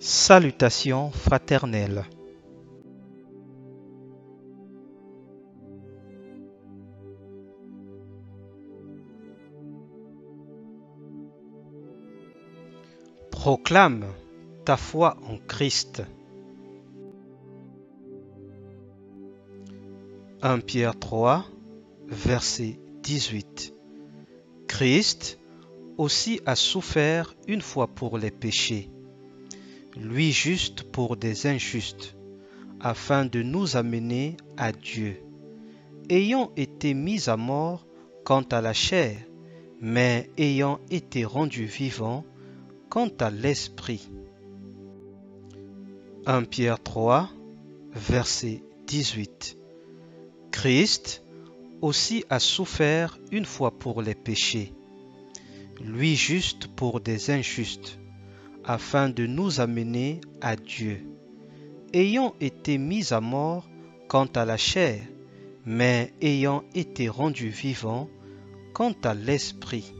Salutations fraternelles. Proclame ta foi en Christ. 1 Pierre 3, verset 18. Christ aussi a souffert une fois pour les péchés, lui juste pour des injustes, afin de nous amener à Dieu, ayant été mis à mort quant à la chair, mais ayant été rendu vivant quant à l'esprit. 1 Pierre 3, verset 18. Christ aussi a souffert une fois pour les péchés, lui juste pour des injustes, afin de nous amener à Dieu, ayant été mis à mort quant à la chair, mais ayant été rendu vivant quant à l'esprit.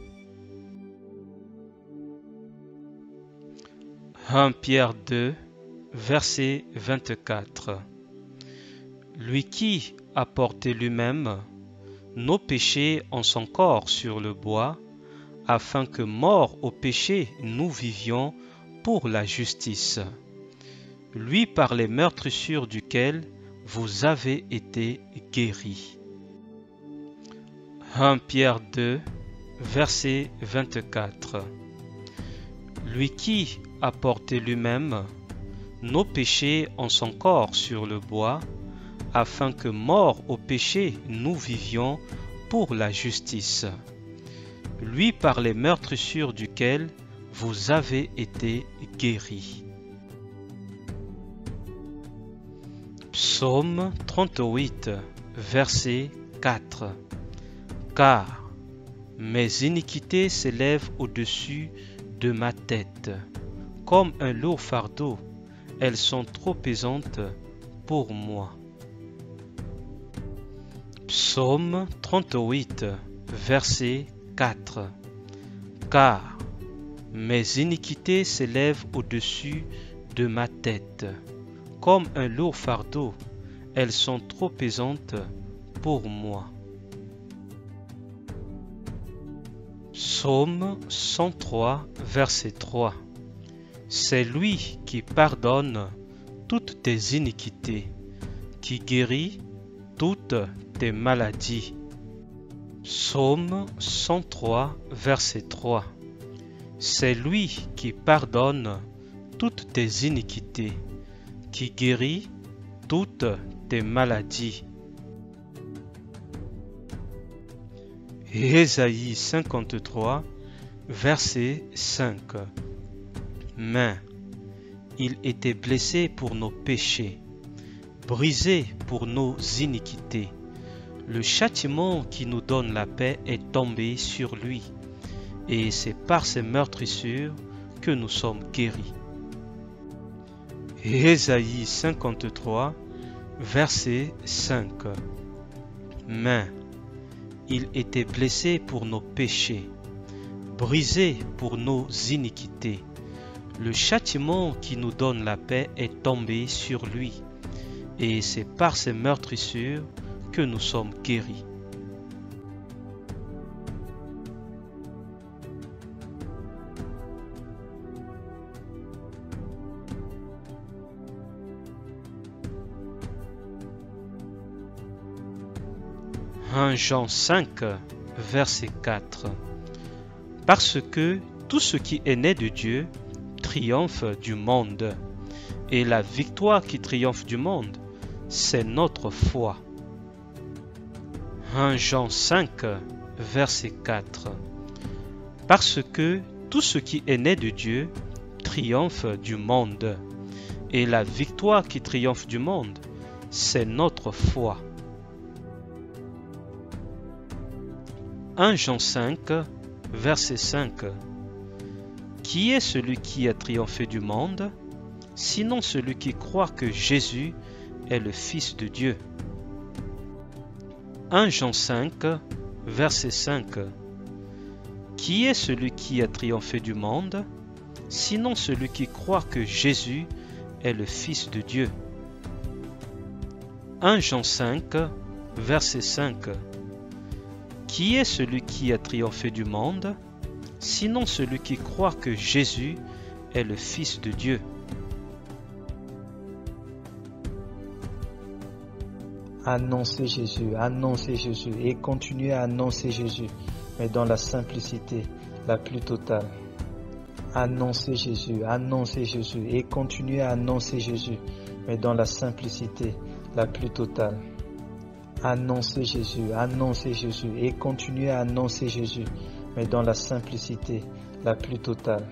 1 Pierre 2, verset 24. Lui qui a porté lui-même nos péchés en son corps sur le bois, afin que, morts au péché, nous vivions pour la justice. Lui par les meurtrissures duquel vous avez été guéris. 1 Pierre 2, verset 24. Lui qui a porté lui-même nos péchés en son corps sur le bois, afin que, morts au péché, nous vivions pour la justice. Lui par les meurtrissures duquel vous avez été guéris. Psaume 38, verset 4. Car mes iniquités s'élèvent au-dessus de ma tête. Comme un lourd fardeau, elles sont trop pesantes pour moi. Psaume 38, verset 4. Car mes iniquités s'élèvent au-dessus de ma tête. Comme un lourd fardeau, elles sont trop pesantes pour moi. Psaume 103, verset 3. C'est lui qui pardonne toutes tes iniquités, qui guérit toutes tes maladies. Psaume 103, verset 3. C'est lui qui pardonne toutes tes iniquités, qui guérit toutes tes maladies. Ésaïe 53, verset 5. Mais il était blessé pour nos péchés, brisé pour nos iniquités. Le châtiment qui nous donne la paix est tombé sur lui, et c'est par ses meurtrissures que nous sommes guéris. Ésaïe 53, verset 5. Mais il était blessé pour nos péchés, brisé pour nos iniquités. Le châtiment qui nous donne la paix est tombé sur lui, et c'est par ses meurtrissures que nous sommes guéris. Jean 5, verset 4. Parce que tout ce qui est né de Dieu triomphe du monde, et la victoire qui triomphe du monde, c'est notre foi. 1 Jean 5, verset 4. Parce que tout ce qui est né de Dieu triomphe du monde, et la victoire qui triomphe du monde, c'est notre foi. 1 Jean 5, verset 5. Qui est celui qui a triomphé du monde, sinon celui qui croit que Jésus est le Fils de Dieu? 1 Jean 5, verset 5. Qui est celui qui a triomphé du monde, sinon celui qui croit que Jésus est le Fils de Dieu. 1 Jean 5, verset 5. Qui est celui qui a triomphé du monde, sinon celui qui croit que Jésus est le Fils de Dieu? Annoncez Jésus et continuez à annoncer Jésus, mais dans la simplicité la plus totale. Annoncez Jésus et continuez à annoncer Jésus, mais dans la simplicité la plus totale. Annoncez Jésus et continuez à annoncer Jésus, mais dans la simplicité la plus totale.